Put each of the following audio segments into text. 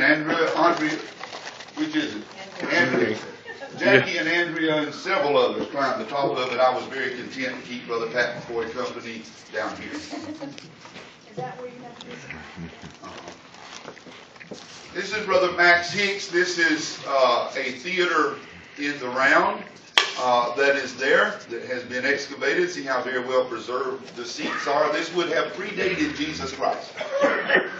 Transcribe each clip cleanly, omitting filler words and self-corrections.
Andrea, which is it? Andrea. Jackie and Andrea and several others climbed the top of it. I was very content to keep Brother Pat McCoy company down here. Is that where you have to be? This is Brother Max Hicks. This is a theater in the round that is there, that has been excavated. See how very well preserved the seats are. This would have predated Jesus Christ.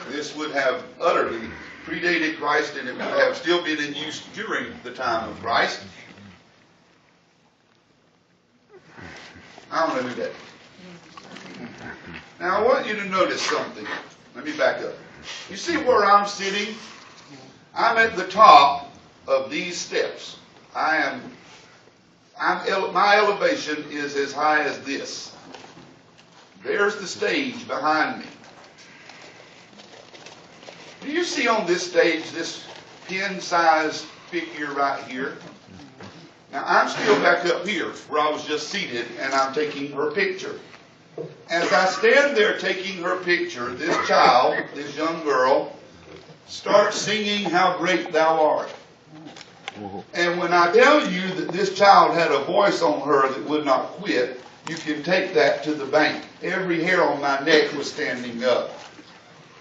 This would have utterly predated Christ, and it would have still been in use during the time of Christ. I don't know who that is. Now I want you to notice something. Let me back up. You see where I'm sitting? I'm at the top of these steps. My elevation is as high as this. There's the stage behind me. Do you see on this stage this pin-sized figure right here? Now I'm still back up here where I was just seated, and I'm taking her picture. As I stand there taking her picture, this child, this young girl, starts singing "How Great Thou Art." And when I tell you that this child had a voice on her that would not quit, you can take that to the bank. Every hair on my neck was standing up.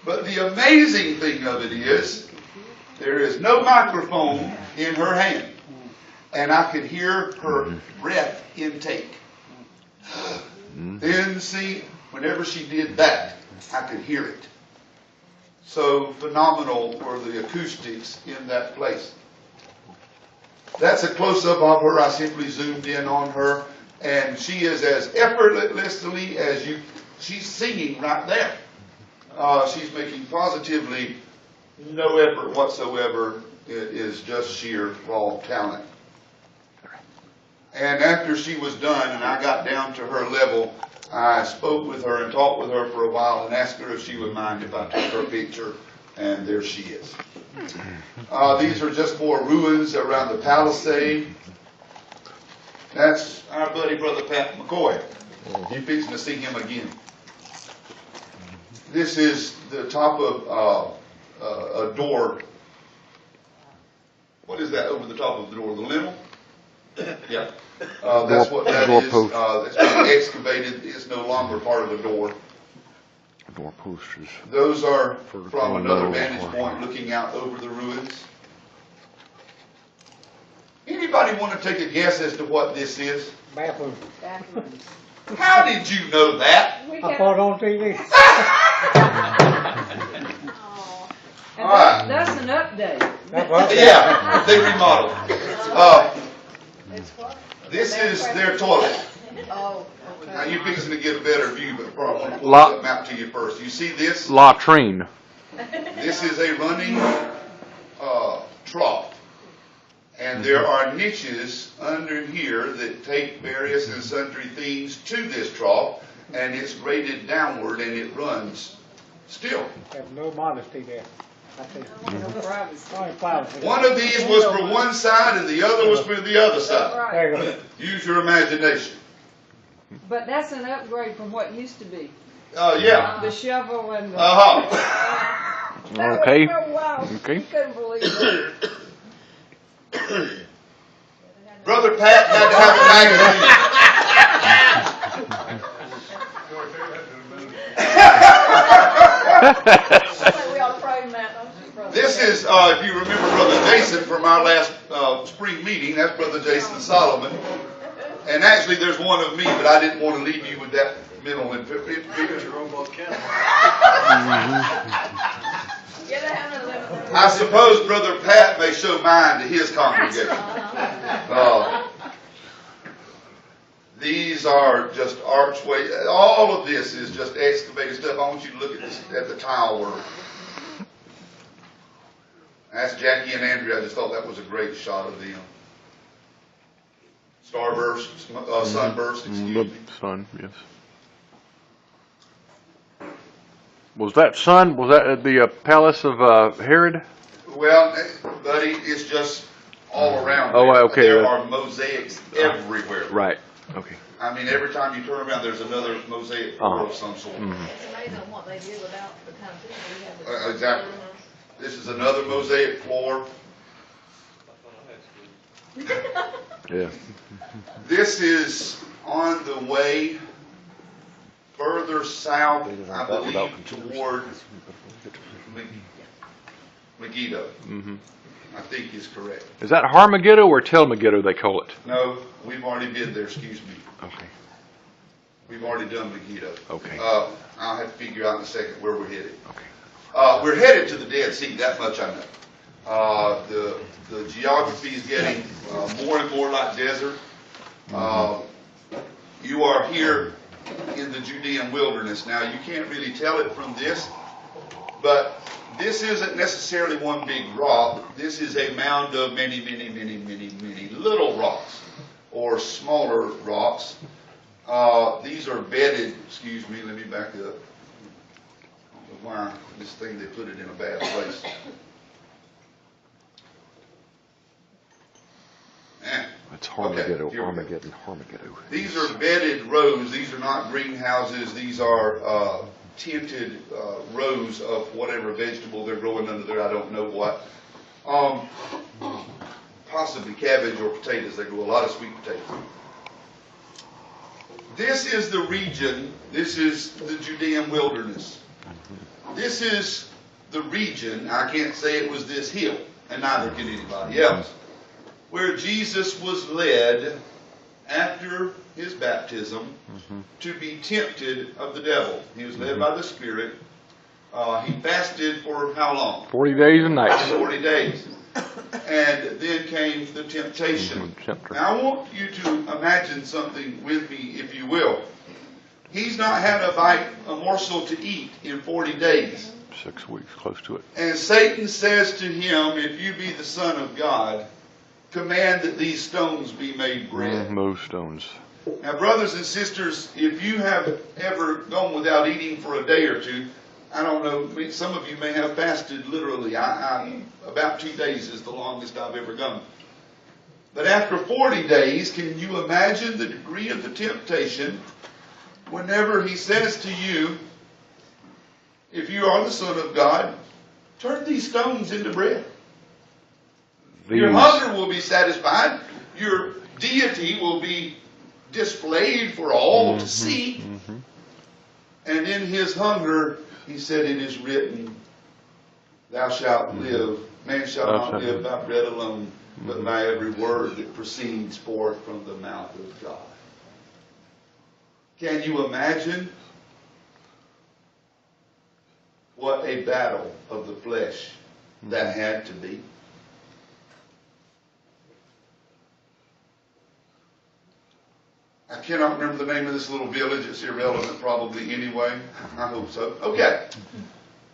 But the amazing thing of it is, there is no microphone in her hand. And I could hear her breath intake. Then see, whenever she did that, I could hear it. So phenomenal were the acoustics in that place. That's a close-up of her. I simply zoomed in on her, and she is as effortlessly as you. She's singing right there. She's making positively no effort whatsoever. It is just sheer raw talent. And after she was done and I got down to her level, I spoke with her and talked with her for a while and asked her if she would mind if I took her picture, and there she is. These are just more ruins around the Palisade. That's our buddy, Brother Pat McCoy. You're fixing to see him again. This is the top of a door. What is that over the top of the door? The lintel? Yeah. That's what that is. That's been excavated. It's no longer part of a door. Door posters. Those are from another vantage point looking out over the ruins. Anybody want to take a guess as to what this is? Bathroom. How did you know that? I saw it on TV. And that's an update. Yeah, they remodeled. This is their toilet. Oh, Now okay. you're fixing to get a better view, but probably want to pull Lot- something out to you first. You see this? Latrine. This is a running trough. And there are niches under here that take various and sundry things to this trough, and it's graded downward and it runs still. Have no modesty there. I think. No privacy. Only privacy. One of these was for one side and the other was for the other side. Right. There you go. Use your imagination. But that's an upgrade from what used to be. Yeah. The shovel and the... Uh-huh. That was Okay. so wild. Okay. You couldn't believe it. Brother Pat had to have a magazine. I think we ought to frame that, don't you, brother? This is, if you remember Brother Jason from our last spring meeting, that's Brother Jason Solomon. And actually there's one of me, but I didn't want to leave you with that mental picture. I suppose Brother Pat may show mine to his congregation. These are just archways. All of this is just excavated stuff. I want you to look at this, at the tile work. That's Jackie and Andrea. I just thought that was a great shot of them. Starburst, sunburst, excuse me. Sun, yes. Was that sun? Was that at the palace of Herod? Well, buddy, it's just all around. Oh, there. okay. There are mosaics everywhere. Right. Okay. I mean, every time you turn around, there's another mosaic of some sort. It's amazing what they did without the kind of people we have. Exactly. This is another mosaic floor. Yeah. This is on the way further south, I believe, toward Megiddo. Mm-hmm. I think is correct. Is that Harmageddo or Telmageddo they call it? No, we've already been there, excuse me. Okay. We've already done Megiddo. Okay. I'll have to figure out in a second where we're headed. Okay. We're headed to the Dead Sea, that much I know. The geography is getting more and more like desert. You are here in the Judean wilderness. Now, you can't really tell it from this, but this isn't necessarily one big rock. This is a mound of many, many, many, many, many little rocks, or smaller rocks. These are bedded, excuse me, let me back up. I don't know why this thing, they put it in a bad place. It's Okay, Harmageddo, here we go. Armageddon, Harmageddo. These are bedded rows. These are not greenhouses. These are tinted rows of whatever vegetable they're growing under there. I don't know what. Possibly cabbage or potatoes. They grow a lot of sweet potatoes. This is the region. This is the Judean wilderness. This is the region. I can't say it was this hill, and neither can anybody else, where Jesus was led after his baptism to be tempted of the devil. He was led by the Spirit. He fasted for how long? 40 days and nights. 40 days. And then came the temptation. Now I want you to imagine something with me, if you will. He's not had a morsel to eat in 40 days. 6 weeks, close to it. And Satan says to him, if you be the Son of God, command that these stones be made bread. Move stones. Now, brothers and sisters, if you have ever gone without eating for a day or two, I don't know, some of you may have fasted literally. About 2 days is the longest I've ever gone. But after 40 days, can you imagine the degree of the temptation whenever he says to you, if you are the Son of God, turn these stones into bread. Your hunger will be satisfied. Your deity will be displayed for all to see. And in his hunger, he said, it is written, thou shalt live. Man shall not live by bread alone, but by every word that proceeds forth from the mouth of God. Can you imagine what a battle of the flesh that had to be? I cannot remember the name of this little village. It's irrelevant probably anyway. I hope so. Okay.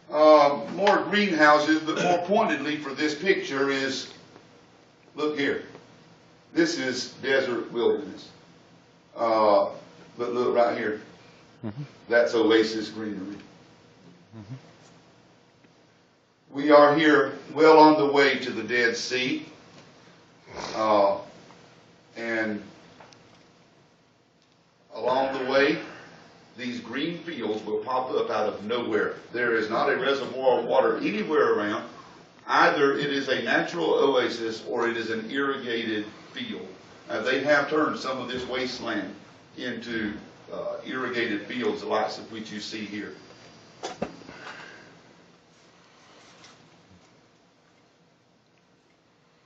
More greenhouses, but more pointedly for this picture is, look here. This is desert wilderness. But look right here. That's oasis greenery. We are here well on the way to the Dead Sea. And along the way, these green fields will pop up out of nowhere. There is not a reservoir of water anywhere around. Either it is a natural oasis or it is an irrigated field. They have turned some of this wasteland into irrigated fields, the likes of which you see here.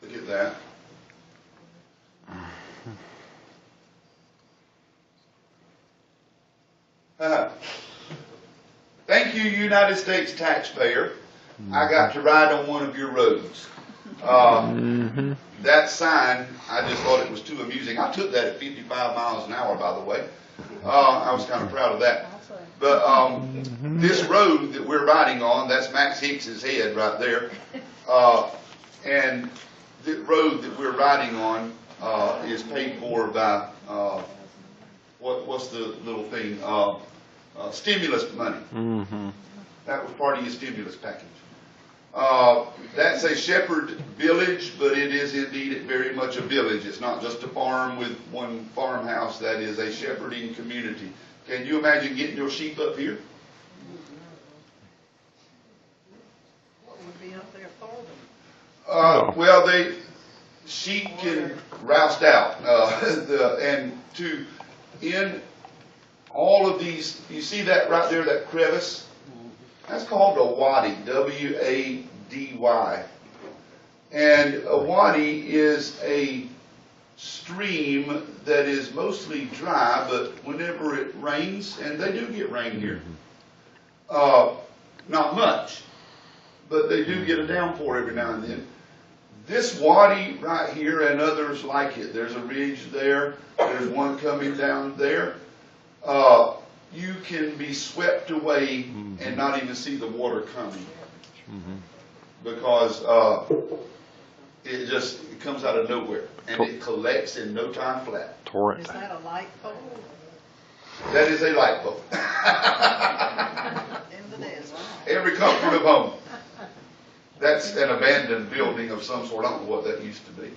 Look at that. Thank you, United States taxpayer. I got to ride on one of your roads. That sign, I just thought it was too amusing. I took that at 55 miles an hour, by the way. I was kind of proud of that. But this road that we're riding on, that's Max Hicks's head right there. And the road that we're riding on is paid for by, what's the little thing? Stimulus money. That was part of your stimulus package. That's a shepherd village, but it is indeed very much a village. It's not just a farm with one farmhouse. That is a shepherding community. Can you imagine getting your sheep up here? What would be up there? Well, she can roust out, in all of these, you see that right there, that crevice? That's called a wadi, W-A-D-Y. And a wadi is a stream that is mostly dry, but whenever it rains, and they do get rain here, not much, but they do get a downpour every now and then. This wadi right here and others like it, there's a ridge there, there's one coming down there, you can be swept away and not even see the water coming. Because it comes out of nowhere and it collects in no time flat. Torrent. Is that a light pole That is a light bulb. in the desert? Every comfort of home. That's an abandoned building of some sort. I don't know what that used to be.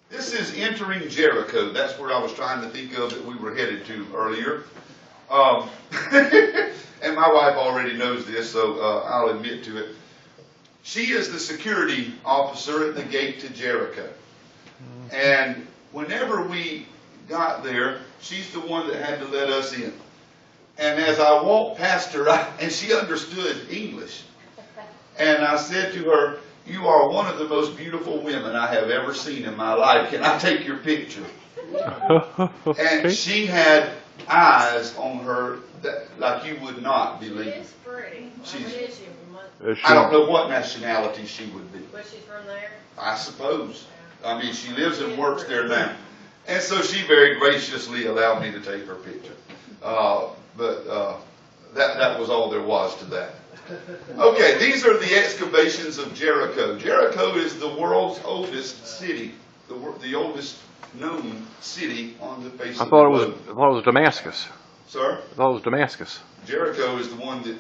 This is entering Jericho. That's where I was trying to think of that we were headed to earlier. And my wife already knows this, so I'll admit to it. She is the security officer at the gate to Jericho. And whenever we got there, she's the one that had to let us in. And as I walked past her, and she understood English, and I said to her, "You are one of the most beautiful women I have ever seen in my life. Can I take your picture?" And she had eyes on her that, like you would not believe. She's pretty. She's- Is she- I don't know what nationality she would be. Was she from there? I suppose. I mean, she lives and works there now. And so she very graciously allowed me to take her picture. That was all there was to that. Okay, these are the excavations of Jericho. Jericho is the world's oldest city, the oldest known city on the face I of the thought it globe. was Damascus. Sir? I thought it was Damascus. Jericho is the one that